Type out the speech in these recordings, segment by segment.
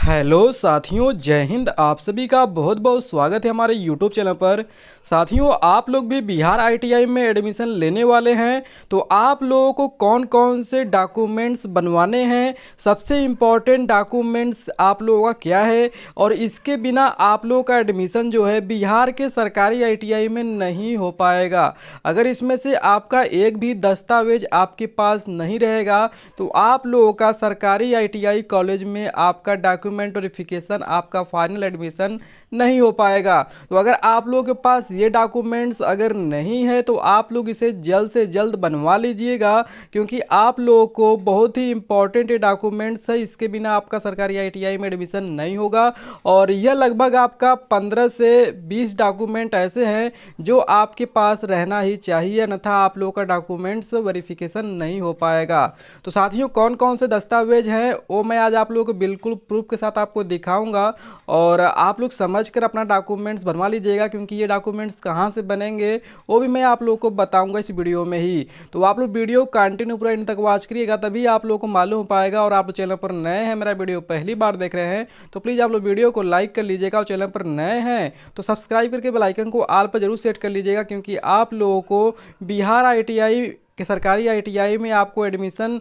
Hello साथियों, जय हिंद। आप सभी का बहुत बहुत स्वागत है हमारे यूट्यूब चैनल पर। साथियों, आप लोग भी बिहार आईटीआई में एडमिशन लेने वाले हैं तो आप लोगों को कौन कौन से डॉक्यूमेंट्स बनवाने हैं, सबसे इम्पॉर्टेंट डॉक्यूमेंट्स आप लोगों का क्या है, और इसके बिना आप लोगों का एडमिशन जो है बिहार के सरकारी आईटीआई में नहीं हो पाएगा। अगर इसमें से आपका एक भी दस्तावेज आपके पास नहीं रहेगा तो आप लोगों का सरकारी आईटीआई कॉलेज में आपका डॉक्यूमेंट वेरिफिकेशन, आपका फाइनल एडमिशन नहीं हो पाएगा। तो अगर आप लोगों के पास ये डॉक्यूमेंट्स अगर नहीं है तो आप लोग इसे जल्द से जल्द बनवा लीजिएगा, क्योंकि आप लोगों को बहुत ही इंपॉर्टेंट ये डॉक्यूमेंट्स है। इसके बिना आपका सरकारी आईटीआई में एडमिशन नहीं होगा। और यह लगभग आपका 15 से 20 डॉक्यूमेंट ऐसे हैं जो आपके पास रहना ही चाहिए, अन्यथा आप लोगों का डॉक्यूमेंट्स वेरिफिकेशन नहीं हो पाएगा। तो साथियों, कौन कौन से दस्तावेज हैं वो मैं आज आप लोगों को बिल्कुल प्रूफ के साथ आपको दिखाऊंगा, और आप लोग समझ कर अपना डॉक्यूमेंट्स बनवा लीजिएगा, क्योंकि ये डॉक्यूमेंट्स कहाँ से बनेंगे वो भी मैं आप लोगों को बताऊंगा इस वीडियो में ही। तो आप लोग वीडियो कंटिन्यू पूरा इन तक वॉच करिएगा, तभी आप लोगों को मालूम हो पाएगा। और आप चैनल पर नए हैं, मेरा वीडियो पहली बार देख रहे हैं तो प्लीज़ आप लोग वीडियो को लाइक कर लीजिएगा, और चैनल पर नए हैं तो सब्सक्राइब करके बेल आइकन को ऑल पर जरूर सेट कर लीजिएगा, क्योंकि आप लोगों को बिहार आईटीआई के सरकारी आईटीआई में आपको एडमिशन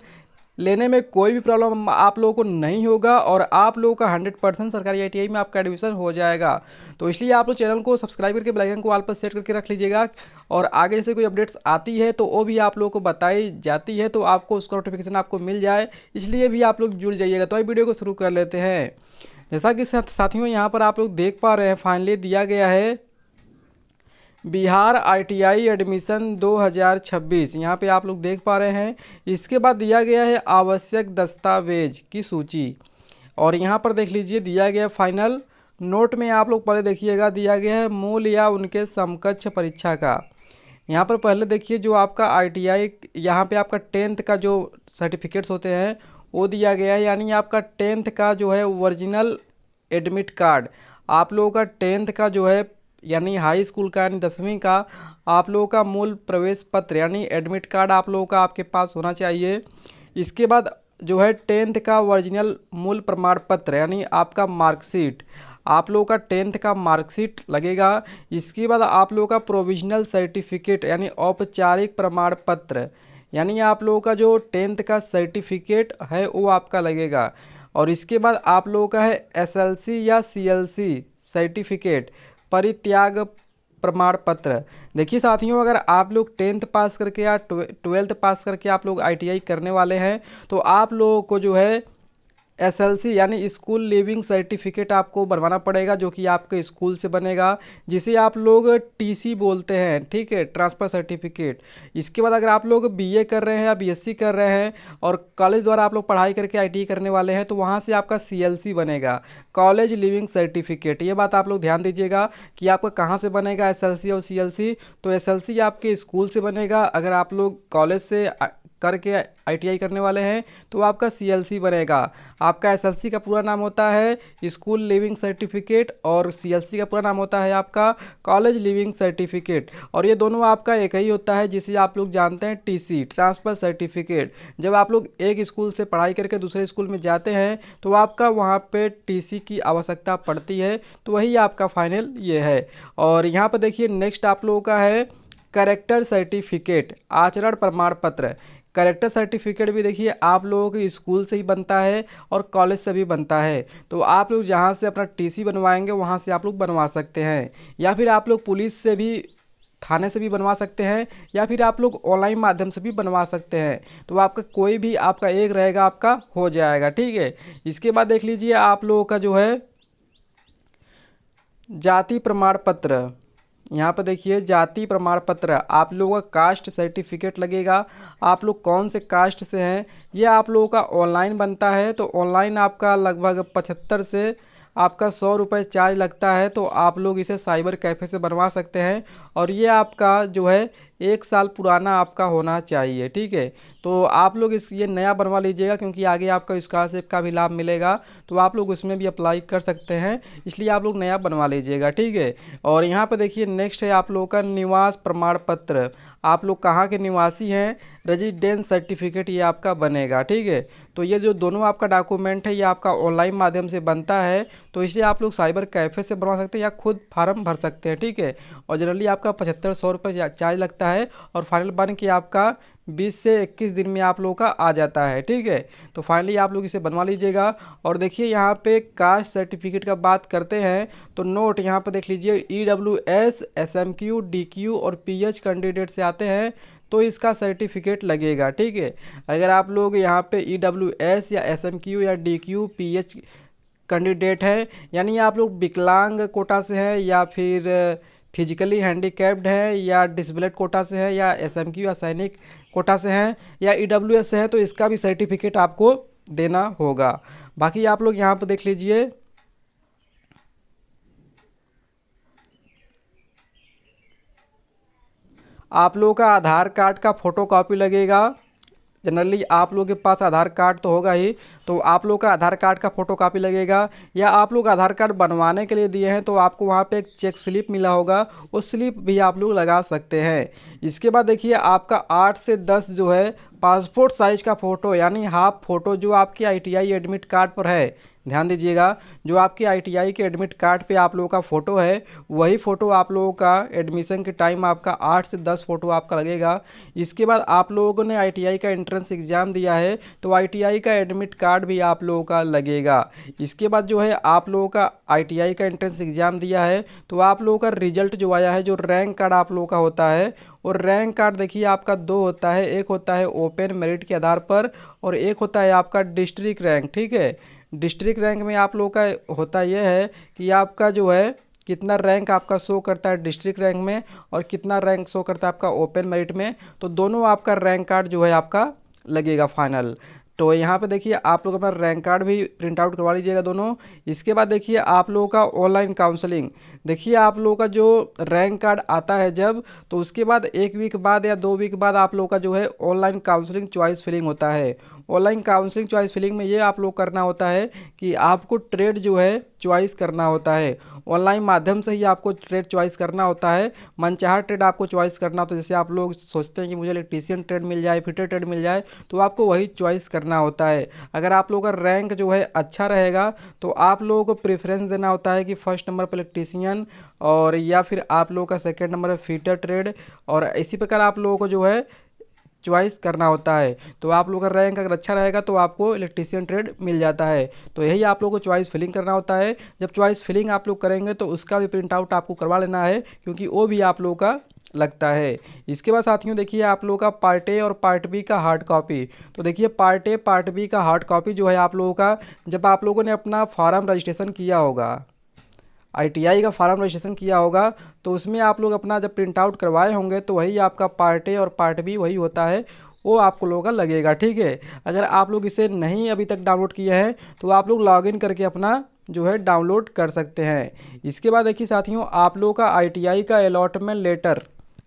लेने में कोई भी प्रॉब्लम आप लोगों को नहीं होगा, और आप लोगों का 100% सरकारी आईटीआई में आपका एडमिशन हो जाएगा। तो इसलिए आप लोग चैनल को सब्सक्राइब करके बेल आइकन को ऑल पर सेट करके रख लीजिएगा, और आगे जैसे कोई अपडेट्स आती है तो वो भी आप लोगों को बताई जाती है, तो आपको उसका नोटिफिकेशन आपको मिल जाए, इसलिए भी आप लोग जुड़ जाइएगा। तो ये वीडियो को शुरू कर लेते हैं। जैसा कि साथियों यहाँ पर आप लोग देख पा रहे हैं, फाइनली दिया गया है बिहार आईटीआई एडमिशन 2026। यहाँ पे आप लोग देख पा रहे हैं। इसके बाद दिया गया है आवश्यक दस्तावेज की सूची, और यहाँ पर देख लीजिए दिया गया फाइनल नोट में आप लोग पहले देखिएगा दिया गया है मूल या उनके समकक्ष परीक्षा का। यहाँ पर पहले देखिए जो आपका आईटीआई, यहाँ पे आपका 10th का जो सर्टिफिकेट्स होते हैं वो दिया गया है, यानी आपका 10th का जो है ओरिजिनल एडमिट कार्ड, आप लोगों का 10th का जो है यानी हाई स्कूल का यानी 10वीं का आप लोगों का मूल प्रवेश पत्र यानी एडमिट कार्ड आप लोगों का आपके पास होना चाहिए। इसके बाद जो है 10th का ओरिजिनल मूल प्रमाण पत्र यानी आपका मार्कशीट, आप लोगों का 10th का मार्कशीट लगेगा। इसके बाद आप लोगों का प्रोविजनल सर्टिफिकेट यानी औपचारिक प्रमाण पत्र, यानी आप लोगों का जो 10th का सर्टिफिकेट है वो आपका लगेगा। और इसके बाद आप लोगों का है एसएलसी या सीएलसी सर्टिफिकेट, परित्याग प्रमाण पत्र। देखिए साथियों, अगर आप लोग 10th पास करके या 12th पास करके आप लोग आईटीआई करने वाले हैं तो आप लोगों को जो है एसएलसी यानी स्कूल लिविंग सर्टिफिकेट आपको बनवाना पड़ेगा, जो कि आपके स्कूल से बनेगा, जिसे आप लोग टीसी बोलते हैं, ठीक है, ट्रांसफ़र सर्टिफिकेट। इसके बाद अगर आप लोग बीए कर रहे हैं या बीएससी कर रहे हैं और कॉलेज द्वारा आप लोग पढ़ाई करके आईटीआई करने वाले हैं तो वहाँ से आपका सीएलसी बनेगा, कॉलेज लिविंग सर्टिफिकेट। ये बात आप लोग ध्यान दीजिएगा कि आपका कहाँ से बनेगा एसएलसी और सीएलसी। तो एसएलसी आपके स्कूल से बनेगा, अगर आप लोग कॉलेज से करके आईटीआई करने वाले हैं तो आपका सीएलसी बनेगा। आपका एसएलसी का पूरा नाम होता है स्कूल लिविंग सर्टिफिकेट, और सीएलसी का पूरा नाम होता है आपका कॉलेज लिविंग सर्टिफिकेट, और ये दोनों आपका एक ही होता है, जिसे आप लोग जानते हैं टीसी, ट्रांसफ़र सर्टिफिकेट। जब आप लोग एक स्कूल से पढ़ाई करके दूसरे स्कूल में जाते हैं तो आपका वहाँ पे टीसी की आवश्यकता पड़ती है, तो वही आपका फाइनल ये है। और यहाँ पर देखिए नेक्स्ट आप लोगों का है कैरेक्टर सर्टिफिकेट, आचरण प्रमाण पत्र। कैरेक्टर सर्टिफिकेट भी देखिए आप लोगों के स्कूल से ही बनता है और कॉलेज से भी बनता है, तो आप लोग जहाँ से अपना टीसी बनवाएंगे वहाँ से आप लोग बनवा सकते हैं, या फिर आप लोग पुलिस से भी, थाने से भी बनवा सकते हैं, या फिर आप लोग ऑनलाइन माध्यम से भी बनवा सकते हैं। तो आपका कोई भी आपका एक रहेगा, आपका हो जाएगा, ठीक है। इसके बाद देख लीजिए आप लोगों का जो है जाति प्रमाण पत्र। यहाँ पर देखिए जाति प्रमाण पत्र, आप लोगों का कास्ट सर्टिफिकेट लगेगा, आप लोग कौन से कास्ट से हैं ये आप लोगों का ऑनलाइन बनता है। तो ऑनलाइन आपका लगभग 75 से आपका 100 रुपये चार्ज लगता है, तो आप लोग इसे साइबर कैफ़े से बनवा सकते हैं। और ये आपका जो है 1 साल पुराना आपका होना चाहिए। ठीक है, तो आप लोग ये नया बनवा लीजिएगा, क्योंकि आगे आपका स्कॉलरशिप का भी लाभ मिलेगा, तो आप लोग उसमें भी अप्लाई कर सकते हैं, इसलिए आप लोग नया बनवा लीजिएगा। ठीक है, और यहाँ पर देखिए नेक्स्ट है आप लोगों का निवास प्रमाण पत्र। आप लोग कहाँ के निवासी हैं, रेजिडेंस सर्टिफिकेट ये आपका बनेगा। ठीक है, तो ये जो दोनों आपका डॉक्यूमेंट है ये आपका ऑनलाइन माध्यम से बनता है, तो इसलिए आप लोग साइबर कैफ़े से बनवा सकते हैं या खुद फार्म भर सकते हैं। ठीक है, और जनरली आपका 7500 रुपये चार्ज लगता है, और फाइनल बन के आपका 20 से 21 दिन में आप लोगों का आ जाता है। ठीक है, तो फाइनली आप लोग इसे बनवा लीजिएगा। और देखिए यहाँ पे कास्ट सर्टिफिकेट का बात करते हैं, तो नोट यहाँ पे देख लीजिए EWS, SMQ, DQ और PH कैंडिडेट से आते हैं तो इसका सर्टिफिकेट लगेगा। ठीक है, अगर आप लोग यहाँ पे EWS या SMQ या DQ PH कैंडिडेट है, यानी आप लोग विकलांग कोटा से हैं या फिर फिजिकली हैंडीकैप्ड हैं या डिसेबल्ड कोटा से हैं या SMQ या सैनिक कोटा से हैं या EWS से हैं, तो इसका भी सर्टिफिकेट आपको देना होगा। बाकी आप लोग यहाँ पर देख लीजिए, आप लोगों का आधार कार्ड का फ़ोटोकॉपी लगेगा। जनरली आप लोगों के पास आधार कार्ड तो होगा ही, तो आप लोग का आधार कार्ड का फ़ोटोकॉपी लगेगा, या आप लोग आधार कार्ड बनवाने के लिए दिए हैं तो आपको वहाँ पे एक चेक स्लिप मिला होगा, उस स्लिप भी आप लोग लगा सकते हैं। इसके बाद देखिए आपका 8 से 10 जो है पासपोर्ट साइज़ का फ़ोटो, यानी हाफ फ़ोटो जो आपके ITI एडमिट कार्ड पर है, ध्यान दीजिएगा, जो आपके ITI के एडमिट कार्ड पे आप लोगों का फ़ोटो है वही फ़ोटो आप लोगों का एडमिशन के टाइम आपका 8 से 10 फ़ोटो आपका लगेगा। इसके बाद आप लोगों ने ITI का एंट्रेंस एग्ज़ाम दिया है तो ITI का एडमिट कार्ड भी आप लोगों का लगेगा। इसके बाद जो है आप लोगों का ITI का एंट्रेंस एग्ज़ाम दिया है तो आप लोगों का रिजल्ट जो आया है, जो रैंक कार्ड आप लोगों का होता है, और रैंक कार्ड देखिए आपका 2 होता है, एक होता है ओपन मेरिट के आधार पर और एक होता है आपका डिस्ट्रिक्ट रैंक। ठीक है, डिस्ट्रिक्ट रैंक में आप लोगों का होता यह है कि आपका जो है कितना रैंक आपका शो करता है डिस्ट्रिक्ट रैंक में और कितना रैंक शो करता है आपका ओपन मेरिट में, तो दोनों आपका रैंक कार्ड जो है आपका लगेगा फाइनल। तो यहाँ पे देखिए आप लोग अपना रैंक कार्ड भी प्रिंट आउट करवा लीजिएगा दोनों। इसके बाद देखिए आप लोगों का ऑनलाइन काउंसलिंग, देखिए आप लोगों का जो रैंक कार्ड आता है जब, तो उसके बाद 1 वीक बाद या 2 वीक बाद आप लोगों का जो है ऑनलाइन काउंसलिंग चॉइस फिलिंग होता है। ऑनलाइन काउंसलिंग चॉइस फिलिंग में ये आप लोग करना होता है कि आपको ट्रेड जो है चॉइस करना होता है, ऑनलाइन माध्यम से ही आपको ट्रेड चॉइस करना होता है। मनचाहा ट्रेड आपको चॉइस करना होता है, जैसे आप लोग सोचते हैं कि मुझे इलेक्ट्रीशियन ट्रेड मिल जाए, फिटर ट्रेड मिल जाए, तो आपको वही चॉइस करना होता है। अगर आप लोगों का रैंक जो है अच्छा रहेगा तो आप लोगों को प्रेफरेंस देना होता है कि फर्स्ट नंबर पर इलेक्ट्रीशियन, और या फिर आप लोगों का सेकेंड नंबर है फिटर ट्रेड, और इसी प्रकार आप लोगों को जो है चॉइस करना होता है। तो आप लोगों का रैंक अगर अच्छा रहेगा तो आपको इलेक्ट्रीशियन ट्रेड मिल जाता है। तो यही आप लोगों को चॉइस फिलिंग करना होता है। जब चॉइस फिलिंग आप लोग करेंगे तो उसका भी प्रिंट आउट आपको करवा लेना है, क्योंकि वो भी आप लोगों का लगता है। इसके बाद साथियों देखिए आप लोगों का पार्ट ए और पार्ट बी का हार्ड कॉपी, तो देखिए पार्ट ए पार्ट बी का हार्ड कॉपी जो है आप लोगों का, जब आप लोगों ने अपना फॉर्म रजिस्ट्रेशन किया होगा, ITI का फॉर्म रजिस्ट्रेशन किया होगा, तो उसमें आप लोग अपना जब प्रिंट आउट करवाए होंगे तो वही आपका पार्ट ए और पार्ट बी वही होता है, वो आपको लोगों का लगेगा। ठीक है, अगर आप लोग इसे नहीं अभी तक डाउनलोड किए हैं तो आप लोग लॉगिन करके अपना जो है डाउनलोड कर सकते हैं। इसके बाद देखिए साथियों आप लोगों का ITI का अलॉटमेंट लेटर,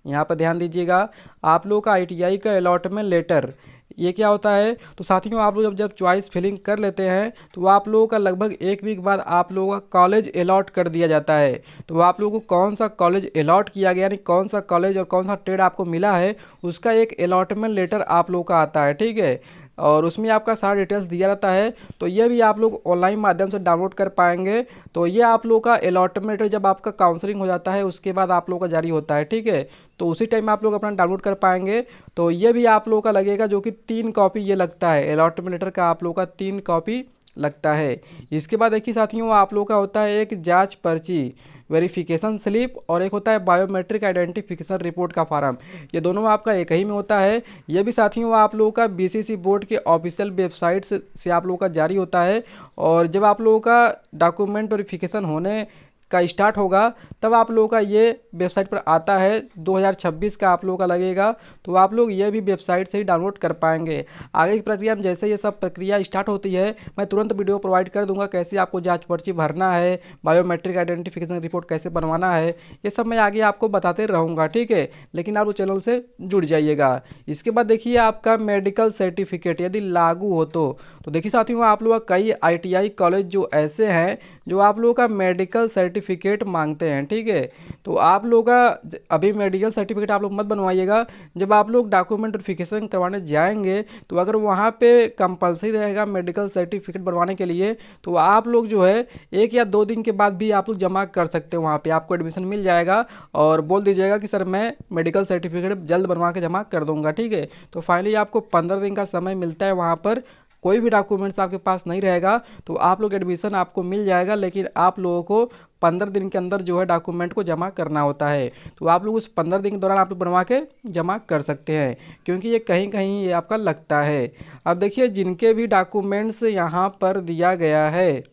यहाँ पर ध्यान दीजिएगा, आप लोगों का ITI का अलॉटमेंट लेटर ये क्या होता है, तो साथियों आप लोग जब चॉइस फिलिंग कर लेते हैं तो आप लोगों का लगभग 1 वीक बाद आप लोगों का कॉलेज अलॉट कर दिया जाता है। तो आप लोगों को कौन सा कॉलेज अलॉट किया गया, यानी कौन सा कॉलेज और कौन सा ट्रेड आपको मिला है, उसका एक अलॉटमेंट लेटर आप लोगों का आता है। ठीक है, और उसमें आपका सारा डिटेल्स दिया रहता है, तो ये भी आप लोग ऑनलाइन माध्यम से डाउनलोड कर पाएंगे। तो ये आप लोगों का अलॉटमेंट लेटर जब आपका काउंसलिंग हो जाता है उसके बाद आप लोगों का जारी होता है। ठीक है, तो उसी टाइम आप लोग अपना डाउनलोड कर पाएंगे। तो ये भी आप लोगों का लगेगा, जो कि 3 कॉपी ये लगता है, अलॉटमेंट लेटर का आप लोगों का 3 कॉपी लगता है। इसके बाद देखिए साथियों आप लोगों का होता है एक जांच पर्ची वेरिफिकेशन स्लिप, और एक होता है बायोमेट्रिक आइडेंटिफिकेशन रिपोर्ट का फार्म, ये दोनों आपका एक ही में होता है। ये भी साथियों आप लोगों का BCC बोर्ड के ऑफिशियल वेबसाइट से आप लोगों का जारी होता है। और जब आप लोगों का डॉक्यूमेंट वेरिफिकेशन होने का स्टार्ट होगा तब आप लोगों का ये वेबसाइट पर आता है। 2026 का आप लोगों का लगेगा, तो आप लोग ये भी वेबसाइट से ही डाउनलोड कर पाएंगे। आगे की प्रक्रिया में जैसे ये सब प्रक्रिया स्टार्ट होती है मैं तुरंत वीडियो प्रोवाइड कर दूंगा, कैसे आपको जांच पर्ची भरना है, बायोमेट्रिक आइडेंटिफिकेशन रिपोर्ट कैसे बनवाना है, ये सब मैं आगे आपको बताते रहूँगा, ठीक है। लेकिन आप चैनल से जुड़ जाइएगा। इसके बाद देखिए आपका मेडिकल सर्टिफिकेट यदि लागू हो तो देखिए साथियों आप लोग कई ITI कॉलेज जो ऐसे हैं जो आप लोगों का मेडिकल सर्टिफिकेट मांगते हैं, ठीक है। तो आप लोगों का अभी मेडिकल सर्टिफिकेट आप लोग मत बनवाइएगा। जब आप लोग डॉक्यूमेंट वेरिफिकेशन करवाने जाएंगे तो अगर वहाँ पे कंपलसरी रहेगा मेडिकल सर्टिफिकेट बनवाने के लिए, तो आप लोग जो है 1 या 2 दिन के बाद भी आप लोग जमा कर सकते हो, वहाँ पे आपको एडमिशन मिल जाएगा। और बोल दीजिएगा कि सर मैं मेडिकल सर्टिफिकेट जल्द बनवा के जमा कर दूंगा, ठीक है। तो फाइनली आपको 15 दिन का समय मिलता है, वहाँ पर कोई भी डॉक्यूमेंट्स आपके पास नहीं रहेगा तो आप लोग एडमिशन आपको मिल जाएगा। लेकिन आप लोगों को 15 दिन के अंदर जो है डॉक्यूमेंट को जमा करना होता है। तो आप लोग उस 15 दिन के दौरान आप लोग बनवा के जमा कर सकते हैं, क्योंकि ये कहीं कहीं ये आपका लगता है। अब देखिए जिनके भी डॉक्यूमेंट्स यहाँ पर दिया गया है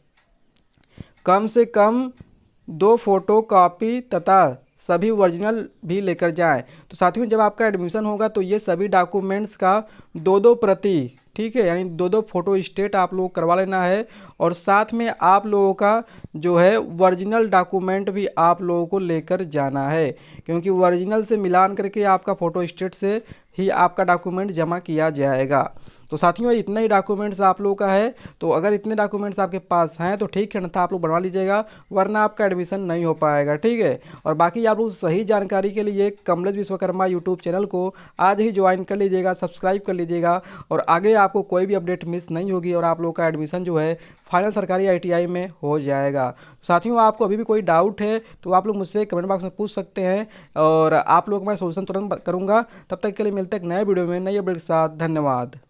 कम से कम 2 फोटो कॉपी तथा सभी ओरिजिनल भी लेकर जाएं। तो साथियों जब आपका एडमिशन होगा तो ये सभी डॉक्यूमेंट्स का 2-2 प्रति, ठीक है, यानी 2-2 फोटो स्टेट आप लोग करवा लेना है। और साथ में आप लोगों का जो है ओरिजिनल डॉक्यूमेंट भी आप लोगों को लेकर जाना है, क्योंकि ओरिजिनल से मिलान करके आपका फ़ोटो स्टेट से ही आपका डॉक्यूमेंट जमा किया जाएगा। तो साथियों इतना ही डॉक्यूमेंट्स आप लोगों का है। तो अगर इतने डॉक्यूमेंट्स आपके पास हैं तो ठीक है, अन्यथा आप लोग बनवा लीजिएगा, वरना आपका एडमिशन नहीं हो पाएगा, ठीक है। और बाकी आप लोग सही जानकारी के लिए कमलेश विश्वकर्मा यूट्यूब चैनल को आज ही ज्वाइन कर लीजिएगा, सब्सक्राइब कर लीजिएगा, और आगे आपको कोई भी अपडेट मिस नहीं होगी और आप लोग का एडमिशन जो है फाइनल सरकारी ITI में हो जाएगा। साथियों आपको अभी भी कोई डाउट है तो आप लोग मुझसे कमेंट बॉक्स में पूछ सकते हैं और आप लोग मैं सोल्यूशन तुरंत करूँगा। तब तक के लिए मिलते हैं एक नए वीडियो में नई अपडेट के साथ। धन्यवाद।